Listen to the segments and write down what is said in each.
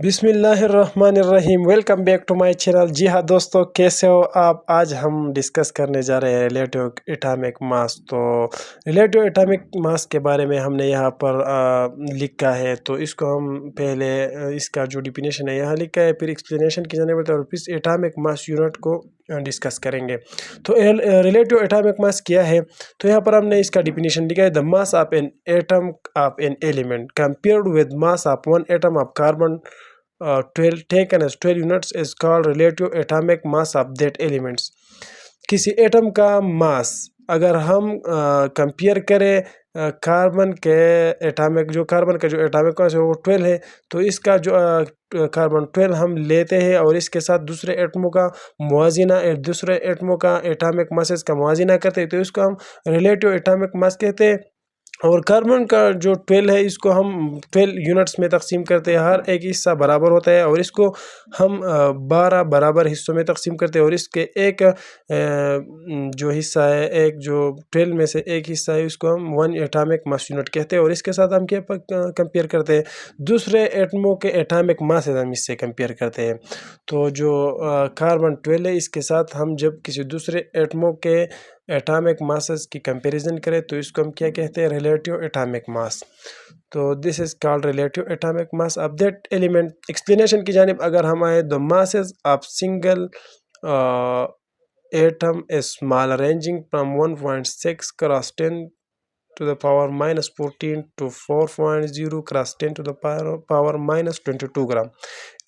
بسم اللہ الرحمن الرحیم، welcome back to my channel. جی ہاں دوستو، کیسے ہو آپ؟ آج ہم ڈسکس کرنے جا رہے ہیں ریلیٹیو ایٹامک ماس۔ تو ریلیٹیو ایٹامک ماس کے بارے میں ہم نے یہاں پر لکھا ہے، تو اس کو ہم پہلے اس کا جو ڈیفینیشن ہے یہاں لکھا ہے، پھر ایکسپلینیشن کی جانے والی اور پھر ایٹامک ماس یونٹ کو ڈسکس کریں گے۔ تو ریلیٹیو ایٹامک ماس کیا ہے؟ تو یہاں پر ہم نے اس کا ڈیفینیشن لکھا ہے: the mass of an atom of an element compared with mass of one atom of carbon 12 taken as 12 units is called relative atomic mass of that elements۔ کسی ایٹم کا ماس اگر ہم کمپیئر کریں کاربن کے atomic, جو carbon کا جو atomic ماس ہے وہ 12 ہے، تو اس کا جو کاربن 12 ہم لیتے ہیں اور اس کے ساتھ دوسرے ایٹموں کا موازنہ، دوسرے ایٹموں کا ایٹامک ماسز کا موازنہ کرتے ہیں، تو اس کو ہم ریلیٹیو ایٹامک ماس کہتے ہیں۔ اور کاربن کا جو 12 ہے اس کو ہم 12 یونٹس میں تقسیم کرتے ہیں، ہر ایک حصہ برابر ہوتا ہے، اور اس کو ہم 12 برابر حصوں میں تقسیم کرتے ہیں، اور اس کے ایک جو حصہ ہے، ایک جو 12 میں سے ایک حصہ ہے، اس کو ہم 1 ایٹامک ماس یونٹ کہتے ہیں، اور اس کے ساتھ ہم کیا کمپیئر کرتے ہیں؟ دوسرے ایٹموں کے ایٹامک ماس ہم اس سے کمپیئر کرتے ہیں۔ تو جو کاربن 12 ہے، اس کے ساتھ ہم جب کسی دوسرے ایٹموں کے ایٹامک ماسز کی کمپیریزن کرے تو اس کو ہم کیا کہتے ہیں؟ Relative atomic mass. تو this is called relative atomic mass of that element. Explanation کی جانب اگر ہم آئے، the masses of single atom is small, ranging from 1.6 cross 10 to the power minus 14 to 4.0 cross 10 to the power minus 22 gram.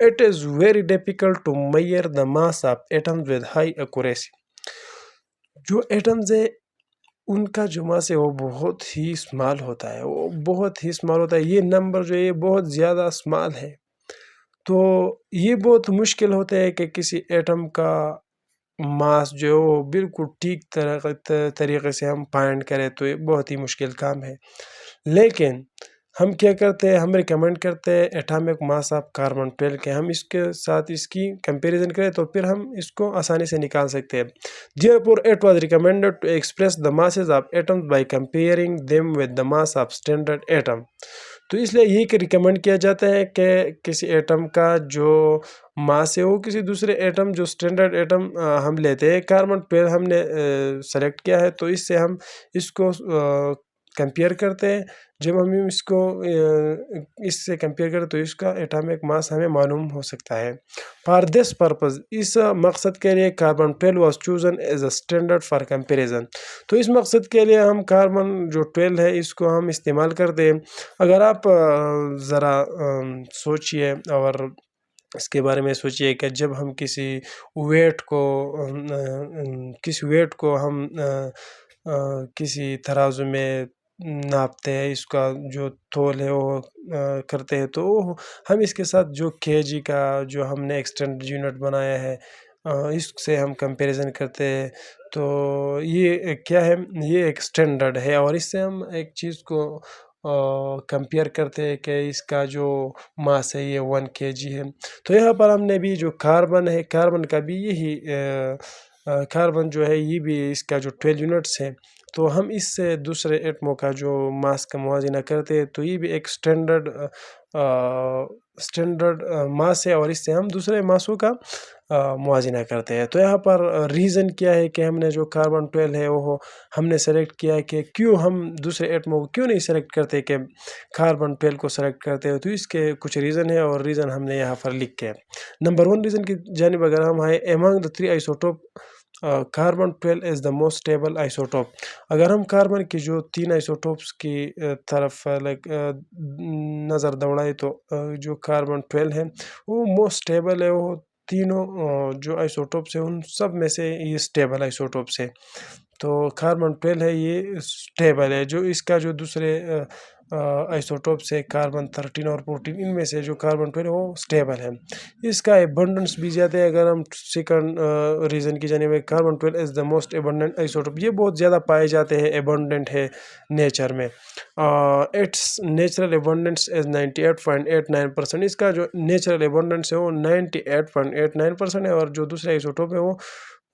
It is very difficult to measure the mass of atoms with high accuracy۔ جو atoms ہے ان کا جو ماس ہے وہ بہت ہی small ہوتا ہے، وہ بہت ہی اسمال ہوتا ہے، یہ نمبر جو ہے یہ بہت زیادہ اسمال ہے، تو یہ بہت مشکل ہوتا ہے کہ کسی ایٹم کا ماس جو ہے وہ بالکل ٹھیک طریقے سے ہم فائنڈ کریں، تو یہ بہت ہی مشکل کام ہے۔ لیکن ہم کیا کرتے ہیں؟ ہم ریکمینڈ کرتے ہیں ایٹامک ماس آف کاربن 12 کے ہم اس کے ساتھ اس کی کمپیریزن کریں تو پھر ہم اس کو آسانی سے نکال سکتے ہیں۔ Therefore it was recommended to express the masses of atoms by comparing them with the mass of standard atom۔ تو اس لیے یہ کہ ریکمینڈ کیا جاتا ہے کہ کسی ایٹم کا جو ماس ہے وہ کسی دوسرے ایٹم، جو اسٹینڈرڈ ایٹم ہم لیتے ہیں، کاربن 12 ہم نے سلیکٹ کیا ہے، تو اس سے ہم اس کو کمپیئر کرتے ہیں۔ جب ہم اس کو اس سے کمپیئر کریں تو اس کا ایٹامک ماس ہمیں معلوم ہو سکتا ہے۔ فار دس پرپز، اس مقصد کے لیے carbon 12 was chosen as a standard for comparison. تو اس مقصد کے لیے ہم کاربن جو 12 ہے اس کو ہم استعمال کرتے ہیں۔ اگر آپ ذرا سوچئے اور اس کے بارے میں سوچئے کہ جب ہم کسی ویٹ کو ہم کسی ترازو میں ناپتے ہیں، اس کا جو تول ہے وہ کرتے ہیں، تو ہم اس کے ساتھ جو kg کا جو ہم نے ایکسٹینڈ یونٹ بنایا ہے اس سے ہم کمپیریزن کرتے ہیں، تو یہ کیا ہے؟ یہ ایک اسٹینڈرڈ ہے، اور اس سے ہم ایک چیز کو کمپیئر کرتے ہیں کہ اس کا جو ماس ہے یہ 1 kg ہے۔ تو یہاں پر ہم نے بھی جو کاربن ہے، کاربن کا بھی یہی کاربن جو ہے یہ بھی اس کا جو 12 یونٹس ہے، تو ہم اس سے دوسرے ایٹموں کا جو ماس کا موازنہ کرتے ہیں، تو یہ بھی ایک اسٹینڈرڈ ماس ہے، اور اس سے ہم دوسرے ماسوں کا موازنہ کرتے ہیں۔ تو یہاں پر ریزن کیا ہے کہ ہم نے جو کاربن 12 ہے وہ ہم نے سلیکٹ کیا ہے، کہ کیوں ہم دوسرے ایٹموں کو کیوں نہیں سلیکٹ کرتے کہ کاربن 12 کو سلیکٹ کرتے ہیں؟ تو اس کے کچھ ریزن ہے، اور ریزن ہم نے یہاں پر لکھ کے نمبر 1 ریزن کی جانب اگر ہم آئے، among the 3 isotopes carbon 12 is the most stable isotope۔ اگر ہم کاربن کی جو 3 آئسوٹوپس کی طرف نظر دوڑائے تو جو کاربن 12 ہے وہ موسٹ اسٹیبل ہے، وہ تینوں جو آئسوٹوپس ہیں ان سب میں سے یہ اسٹیبل آئسوٹوپس ہے۔ تو کاربن 12 ہے یہ اسٹیبل ہے، جو اس کا جو دوسرے آئسوٹوپس ہے کاربن 13 اور 14، ان میں سے جو کاربن 12 ہے وہ اسٹیبل ہے، اس کا ایبنڈنس بھی زیادہ ہے۔ اگر ہم سیکنڈ ریزن کی جانب carbon 12 is the most abundant isotope, یہ بہت زیادہ پائے جاتے ہیں، ایبنڈنٹ ہے نیچر میں۔ اٹس نیچرل ایبنڈنس از 98.89%، اس کا جو نیچرل ایبنڈنس ہے وہ 98.89% ہے، اور جو دوسرے آئسوٹوپ ہے وہ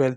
12।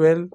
12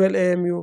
12 AMU।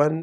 1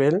12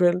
12।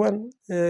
1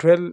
12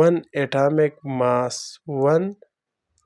1